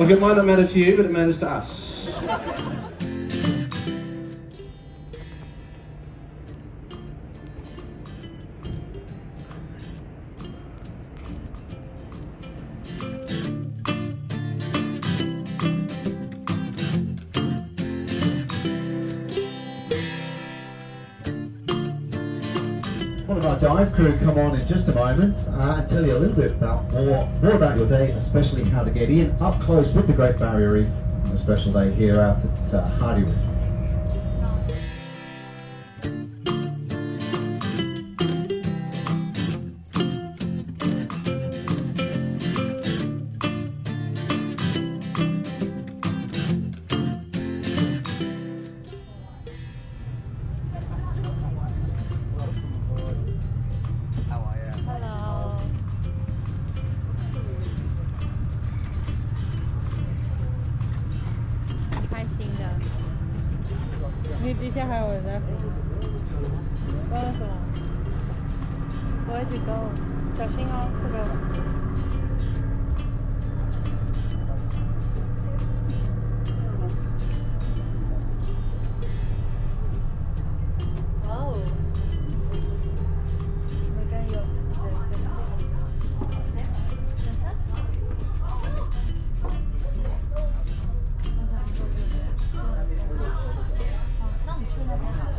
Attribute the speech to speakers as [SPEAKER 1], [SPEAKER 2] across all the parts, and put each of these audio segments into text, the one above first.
[SPEAKER 1] Look, it might not matter to you, but it matters to us.
[SPEAKER 2] One of our dive crew come on in just a moment and tell you a little bit about more about your day, especially how to get in up close with the Great Barrier Reef on a special day here out at Hardy Reef.
[SPEAKER 3] Hello， 开心的。你底下还有人在飞。为什么？我一起go，小心哦，这个。哇哦！每个人有自己的一个那我们去那边好了。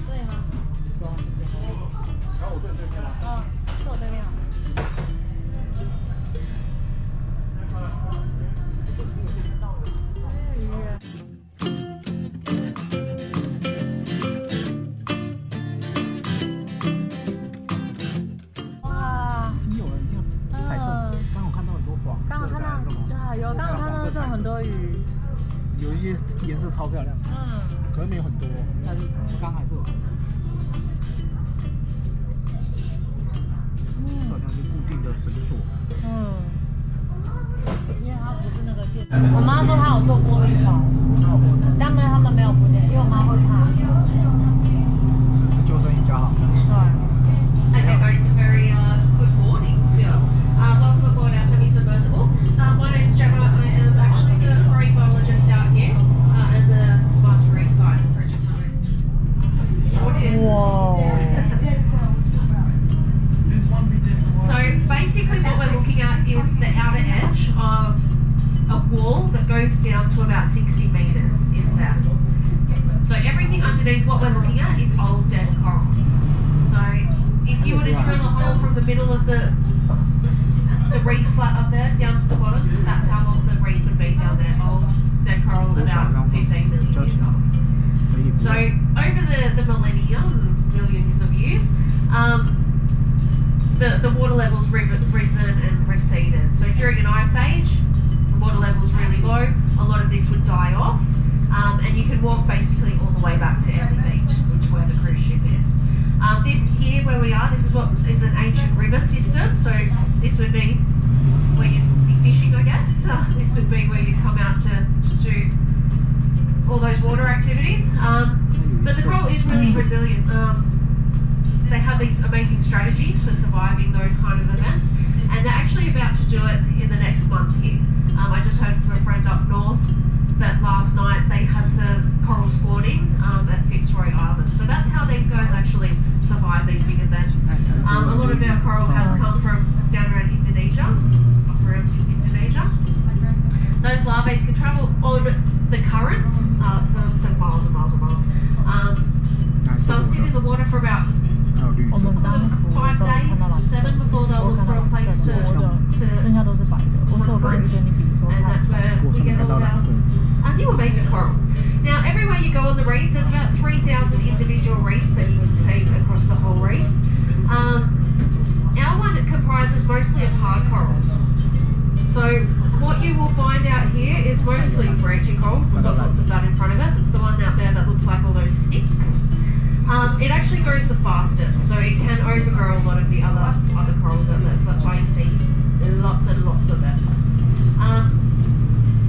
[SPEAKER 3] 对吗？然后我坐你对面吗？嗯，坐我对面好。哇！
[SPEAKER 4] 已经有了，已经彩色。刚好看到很多黄色的，
[SPEAKER 3] 刚好看到，对啊，有刚好看到这种很多鱼。
[SPEAKER 4] 有一些颜色超漂亮，可能没有很多，但是刚还是有。好像是固定的绳索。
[SPEAKER 3] 因为它不是那个电。我妈说她有做玻璃船，但他们没有不见，因为我妈会怕。
[SPEAKER 4] 是救生衣比较好。
[SPEAKER 3] 对。
[SPEAKER 5] Okay, folks, a very good morning still. Welcome aboard our semi-submersible. My name's Gemma. I am actually the marine biologist out here and the master reef guide for
[SPEAKER 3] Whoa.
[SPEAKER 5] So basically what we're looking at is the outer edge of a wall that goes down to about 60 metres in depth. So everything underneath what we're looking at is old dead coral. So if you were to drill a hole from the middle of the reef flat up there down to the bottom, that's how old the reef would be down there. Old dead coral about 15 million years old. So over the millions of years, the water levels risen and receded. So during an ice age, the water levels really low. A lot of this would die off, and you can walk basically all the way back to Airlie Beach, which is where the cruise ship is. This here where we are, this is what is an ancient river system. So this would be where you'd be fishing, I guess. This would be where you'd come out to do all those water activities. But the coral is really resilient. They have these amazing strategies for surviving those kind of events, and they're actually about to do it in the next month here. I just heard from a friend up north that last night they had some coral spawning at Fitzroy Island. So that's how these guys actually survive these big events. A lot of our coral has come from down around Indonesia, up around Indonesia. Those larvae can travel on the currents for miles and miles and miles. They'll sit in the water for about 5 days, 7 before they'll look for a place to recruit. And that's where we get all our new amazing coral. Now, everywhere you go on the reef, there's about 3,000 individual reefs that you can see across the whole reef. Our one comprises mostly of hard corals. So what you will find out here is mostly branching coral. We've got lots of that in front of us. It's the one out there that looks like all those sticks. It actually grows the fastest, so it can overgrow a lot of the other corals out there. So that's why you see lots and lots of them.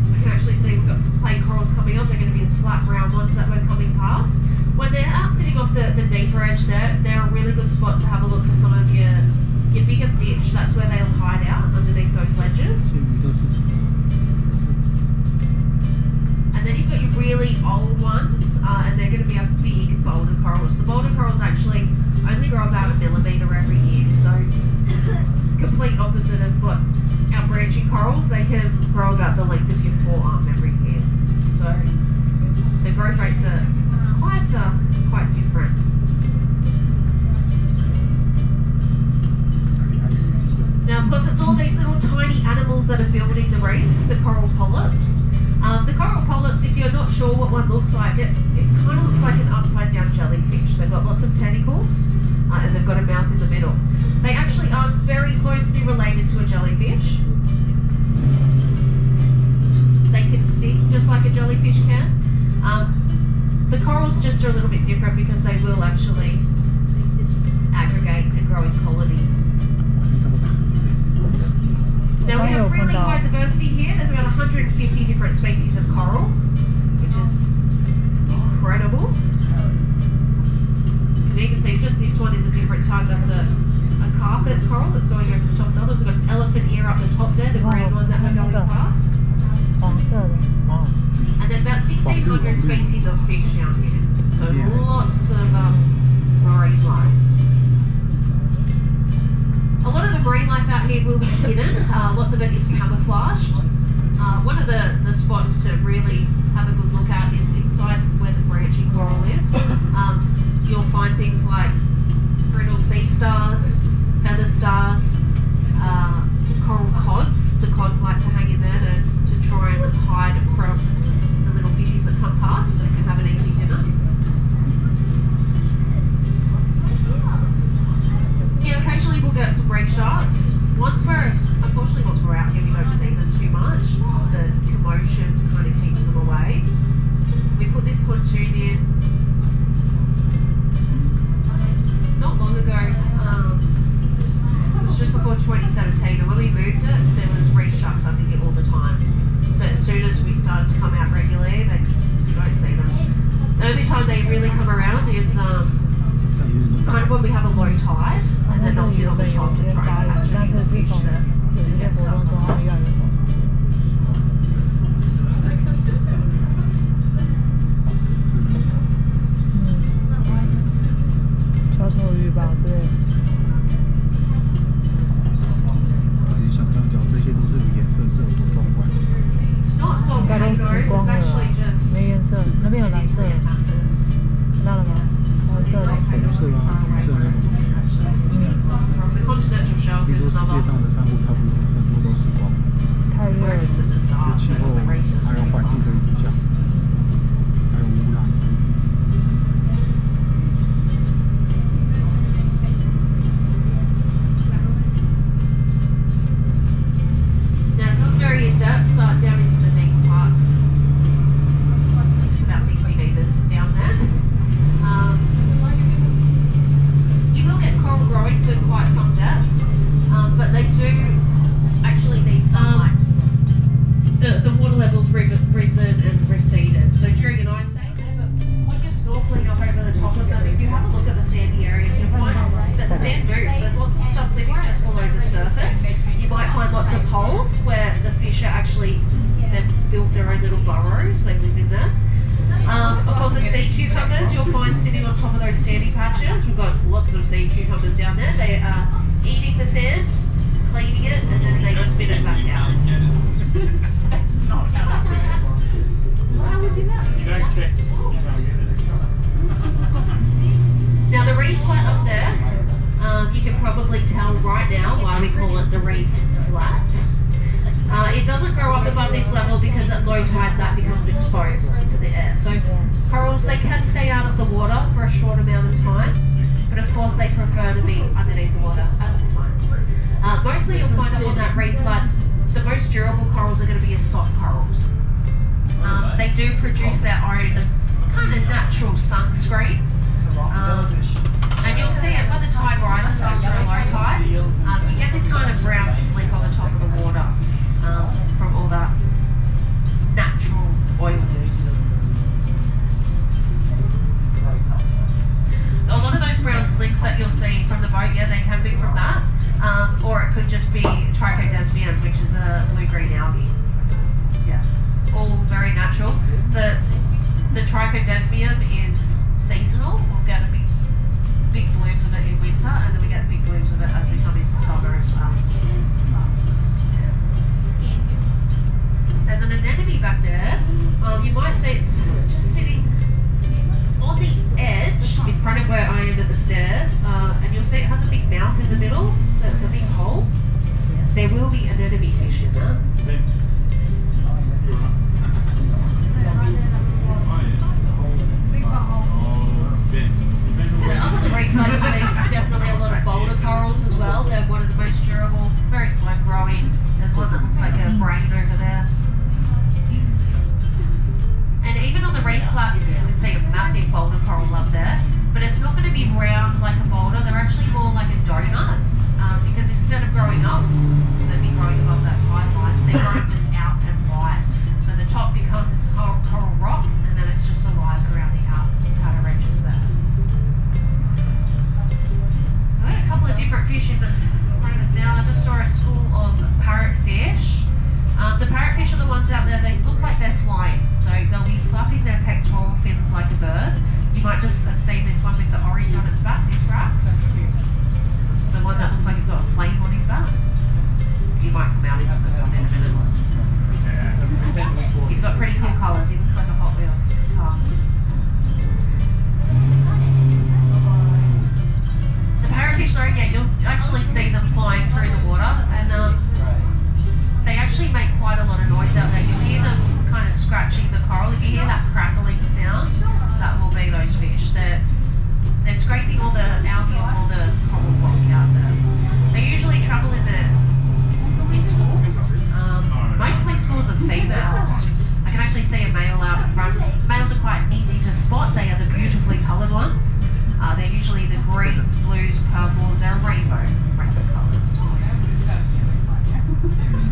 [SPEAKER 5] We can actually see we've got some plain corals coming up. They're going to be the flat brown ones that we're coming past. When they're out sitting off the deck deeper edge there, they're a really good spot to have a look for some of your bigger fish. That's where they'll hide out underneath those ledges. And then you've got your really old ones, and they're going to be our big boulder corals. The boulder corals actually only grow about 1 millimetre every year, so complete opposite of what our branching corals, they can grow about the length of your forearm every year. So the growth rates are quite different. Now, of course, it's all these little tiny animals that are building the reef, the coral polyps. The coral polyps, if you're not sure what one looks like, it kind of looks like an upside down jellyfish. They've got lots of tentacles and they've got a mouth in the middle. They actually are very closely related to a jellyfish. They can sting just like a jellyfish can. The corals just are a little bit different because they will actually aggregate and grow in colonies. Now we have really high diversity here. There's about 150 different species of coral, which is incredible. And you can see just this one is a different type. That's a carpet coral that's going over the top of the others. We've got an elephant ear up the top there, the green one that we're going past.
[SPEAKER 3] 黄色的哦。
[SPEAKER 5] And there's about 1,600 species of fish down here. So lots of marine life. A lot of the marine life out here will be hidden. Lots of it is camouflaged. One of the spots to really have a good look at is inside where the branching coral is. You'll find things like brittle sea stars, feather stars, coral cods. The cods like to hang in there to try and hide from the little fishies that come past so they can have an easy dinner. Yeah, occasionally we'll get some reef sharks. Unfortunately once we're out here we don't see them too much. The commotion kind of keeps them away. We put this pontoon in not long ago. It was just before 2017, and when we moved it, there was reef sharks under here all the time. But as soon as we started to come out regularly, you don't see them. The only time they really come around is kind of when we have a low tide, and then they'll sit on the top to try and catch any of the fish that get stuck.
[SPEAKER 3] 小丑鱼吧之类的。
[SPEAKER 4] 你想象脚这些都是有颜色，是有多壮观。
[SPEAKER 5] It's not
[SPEAKER 3] 应该都
[SPEAKER 5] volcanoes,
[SPEAKER 3] 死光
[SPEAKER 5] it's
[SPEAKER 3] 了
[SPEAKER 5] actually just
[SPEAKER 3] 没颜色，那边有蓝色的，
[SPEAKER 5] masses.
[SPEAKER 3] 看到了吗？蓝色的。
[SPEAKER 4] 红色啊，橘色那种。
[SPEAKER 5] From the continental shelf
[SPEAKER 4] 听
[SPEAKER 5] is
[SPEAKER 4] 说世界
[SPEAKER 5] another
[SPEAKER 4] 上的珊瑚差不多很多都死光了，
[SPEAKER 3] 太热了。
[SPEAKER 5] breakfast at the
[SPEAKER 4] 是
[SPEAKER 5] start
[SPEAKER 4] 气
[SPEAKER 5] of
[SPEAKER 4] 候
[SPEAKER 5] the reef.
[SPEAKER 4] 还有环境的影响，还有污染。
[SPEAKER 5] Now it goes very in depth down into the deep part, about 60 metres down there. You will get coral growing to quite some depth, but they do actually need sunlight. The water levels risen and receded, so during an ice age, when you're snorkeling up over the top of them, if you have a look at the sandy areas, you'll find that the sand moves. There's lots of stuff living just below the surface. You might find lots of holes where the fish are actually, they've built their own little burrows, they live in there. Of course, the sea cucumbers you'll find sitting on top of those sandy patches. We've got lots of sea cucumbers down there. They are eating the sand, cleaning it, and then they spit it back out. Why would you do that?
[SPEAKER 6] You don't check.
[SPEAKER 5] Now the reef flat up there, you can probably tell right now why we call it the reef flat. It doesn't grow up above this level because at low tide that becomes exposed to the air. So corals, they can stay out of the water for a short amount of time, but of course they prefer to be underneath the water at all times. Mostly you'll find up on that reef flat, the most durable corals are going to be your soft corals. They do produce their own kind of natural sunscreen. And you'll see it when the tide rises after a low tide, you get this kind of brown slick on the top of the water from all that natural oil. A lot of slicks that you'll see from the boat, yeah, they can be from that. Or it could just be Trichodesmium, which is a blue-green algae. Yeah, all very natural. The Trichodesmium is seasonal. We'll get a big blooms of it in winter, and then we get big blooms of it as we come into summer as well. There's an anemone back there. You might see it's just sitting on the edge in front of where I am at the stairs, and you'll see it has a big mouth in the middle. That's a big hole. There will be anemone fish in there. So up on the reef side, you'll see definitely a lot of boulder corals as well. They're one of the most durable, very slow growing. There's one that looks like a brain over there. And even on the reef platform, you can see a massive boulder coral up there, but it's not going to be round like a boulder. They're actually more like a donut, because instead of growing up, they'd be growing above that tide line. They're growing just out and wide. So the top becomes coral rock, and then it's just alive around the outer edges there. I've got a couple of different fish in front of us now. I just saw a school of parrotfish. The parrotfish are the ones out there, they look like they're flying. So they'll be flapping their pectoral fins like a bird. You might just have seen this one with the orange on its back, this grass. The one that looks like it's got a flame on his back. He might come out into the sun in a minute. He's got pretty cool colours, he looks like a Hot Wheels car. The parrotfish, though, yeah, you'll actually see them flying through the water, and they actually make quite a lot of noise out there. You'll hear them kind of scratching the coral. If you hear that crackling sound, that will be those fish. They're scraping all the algae off all the coral rock out there. They usually travel in schools, mostly schools of females. I can actually see a male out in front. Males are quite easy to spot. They are the beautifully coloured ones. They're usually the greens, blues, purples. They're rainbow colours.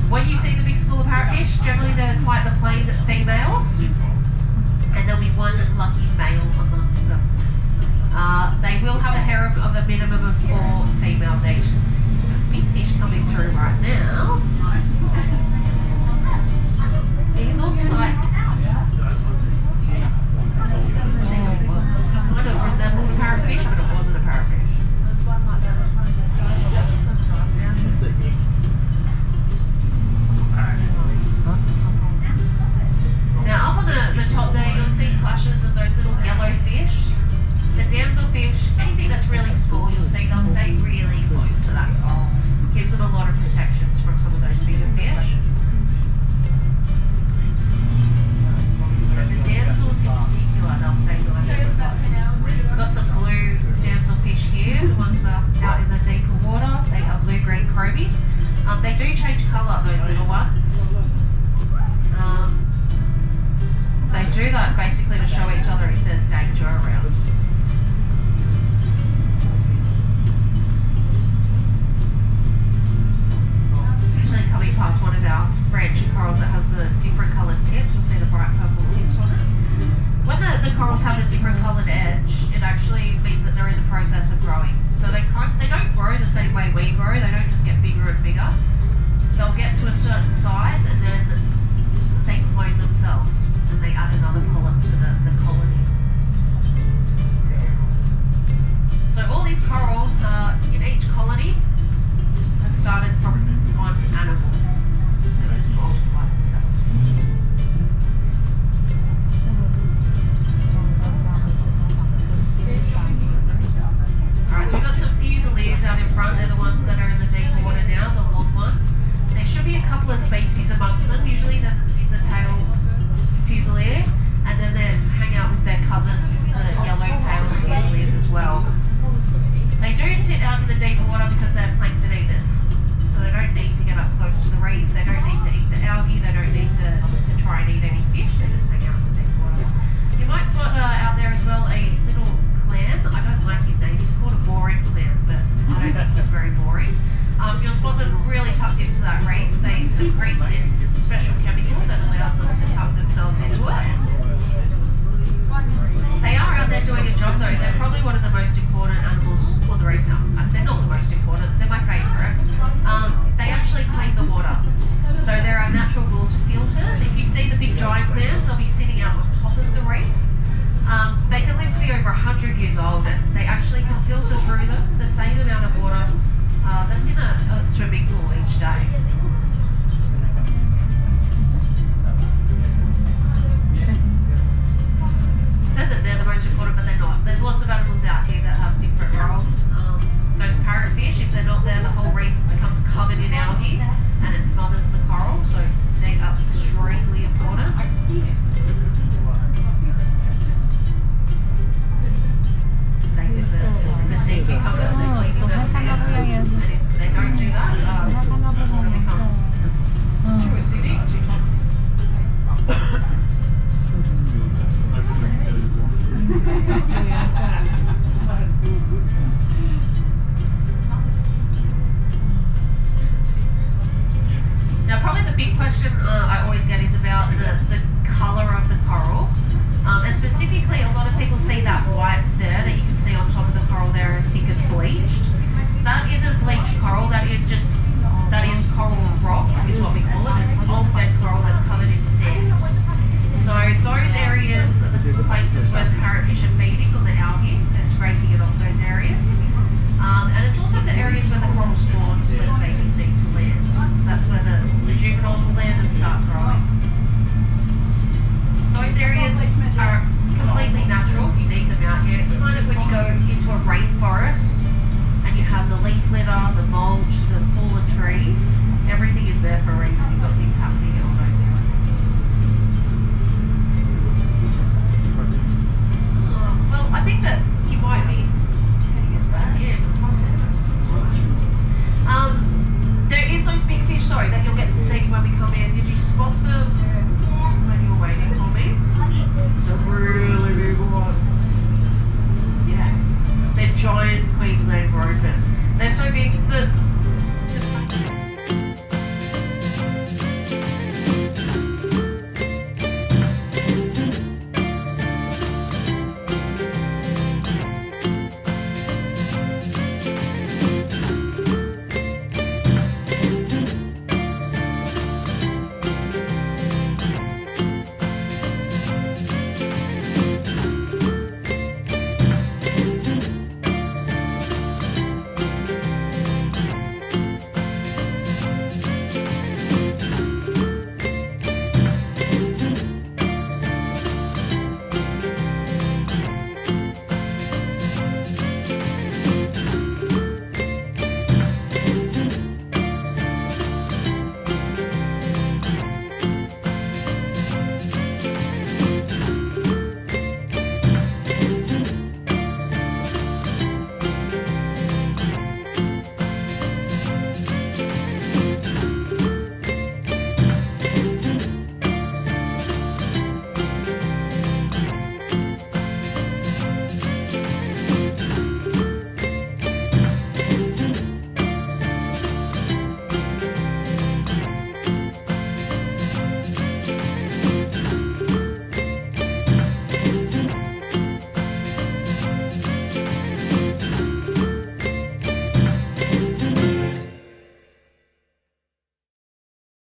[SPEAKER 5] When you see the big school of parrotfish, generally they're quite the plain females, and there'll be one lucky male amongst them. They will have a harem of a minimum of 4 females each. A big fish coming through right now. He looks like... Let's see what it was. Kind of resembled a parrotfish, but it wasn't a parrotfish. Now up on the top there, you'll see clashes of those little yellow fish. The damselfish, anything that's really small, you'll see they'll stay really close to that coral. Gives them a lot of protections from some of those bigger fish. But the damsels in particular, they'll stay nice and close. We've got some blue damselfish here. The ones that are out in the deeper water, they are blue-green chromies. They do change colour, those little ones. They do that basically to show each other if there's danger around. Usually coming past one of our branching corals that has the different coloured tips, you'll see the bright purple tips on it. When the corals have a different coloured edge, it actually means that they're in the process of growing. So they don't grow the same way we grow, they don't just get bigger and bigger. They'll get to a certain size and then they clone themselves and they add another pollen to the colony. So all these coral in each colony has started from one animal. They just multiply themselves. Alright, so we've got some fusiliers out in front. They're the ones that are in the deeper water now, the long ones. There should be a couple of species amongst them. Usually there's a scissor-tail fusilier, and then they hang out with their cousins, the yellow-tailed fusiliers as well. They do sit out in the deeper water because they're plankton eaters. So they don't need to get up close to the reef, they don't need to eat the algae, they don't need to try and eat any fish, they just hang out in the deep water. You might spot out there as well a little clam. I don't like his name, he's called a boring clam, but I don't think he's very boring. You'll spot them really tucked into that reef. They secrete this special chemical that allows them to tuck themselves into it. They are out there doing a job though. They're probably one of the most important animals on the reef now. They're not the most important, they're my favourite. They actually clean the water. So there are natural water filters. If you see the big giant clams, they'll be sitting out on top of the reef. They can live to be over 100 years old and they actually can filter through them the same amount of water that's in a swimming pool each day. Said that they're the most important, but they're not. There's lots of animals out here that have different roles. Those parrotfish, if they're not there, the whole reef becomes covered in algae and it smothers the coral, so they are extremely important. Same with the sea cucumbers, they're cleaning them, and if they don't do that, the water becomes too acidic, too toxic. Now probably the big question I always get is about the colour of the coral. And specifically a lot of people see that white there that you can see on top of the coral there and think it's bleached. That isn't bleached coral, that is coral rock is what we call it. It's old dead coral that's covered in sand. So those areas are the places where the parrotfish are feeding on the algae. They're scraping it off those areas. And it's also the areas where the coral spawns, where the babies need to land. That's where the juveniles will land and start growing. Those areas are completely natural. You need them out here. It's kind of when you go into a rainforest and you have the leaf litter, the mulch, the fallen trees. Everything is there for a reason. You've got things happening in all those areas. Well, I think that you might be heading us back in. There is those big fish though that you'll get to see when we come in. Did you spot them when you were waiting for me? The really big ones. Yes. They're giant Queensland gropers. They're so big that